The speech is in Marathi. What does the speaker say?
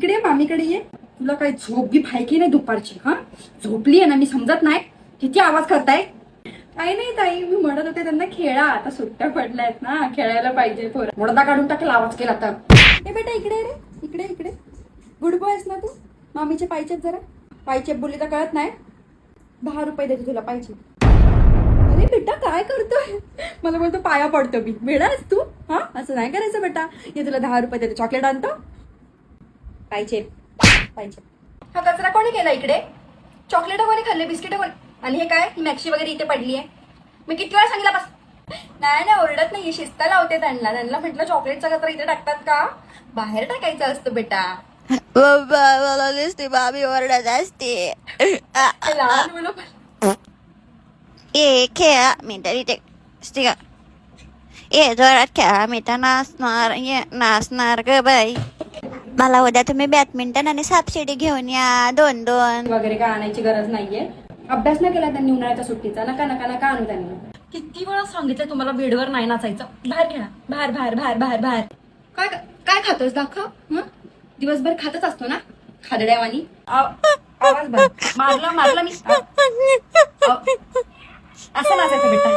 इकडे मामीकडे ये. तुला काय झोप बी फाय की नाही दुपारची? हा, झोपली आहे ना मी, समजत नाही? किती आवाज करताय? काही नाही ताई, मी म्हणत होते त्यांना खेळा, आता सुट्ट्या पडल्यात ना, खेळायला पाहिजे. मोडदा काढून टाकेल आवाज केला तर. ए बेटा इकडे रे, इकडे इकडे. गुड बॉय आहेस ना तू? मामीचे पायचेप जरा. पायचेप बोलली तर कळत नाही. 10 रुपये देते तुला पायचेप. अरे बेटा काय करतोय? मला बोलतो पाया पडतो मी. वेडा आहेस तू? हा, असं नाही करायचं बेटा. ये तुला 10 रुपये देते. चॉकलेट आणतो. पायचेप पायचेप. हा कचरा कोणी केला इकडे? चॉकलेट कोणी खाल्ले? बिस्किट कोणी? आणि हे काय, ही मॅक्सी वगैरे इथे पडली आहे. मी किती वेळा सांगितलं बस. नाही नाही, ओरडत नाही, शिस्त लावते त्यांना म्हटलं चॉकलेटचा कचरा इथे टाकतात का? बाहेर टाकायचं असतं बेटा. मला दिसते बाबी ओरडत असते. लहान मुलं. ए खेळा मी तर इथे असते का? ए जोरात खेळा मी तर नाचणार. ये नाचणार ग बाई. मला उद्या तुम्ही बॅडमिंटन आणि सापशिडी घेऊन या 2-2 वगैरे काय आणायची गरज नाहीये. अभ्यास नाही केला त्यांनी उन्हाळ्याच्या सुट्टीचा. नका नका नका आणू त्यांनी. किती वेळा सांगितलं तुम्हाला बेडवर नाही नाचायचं. बाहेर खेळा. बाहेर बाहेर बाहेर बाहेर बाहेर. काय काय खातोस दाखव. दिवसभर खातच असतो ना खादड्यावानी. आवाज मारला मी. असं नाचायचं बेटा.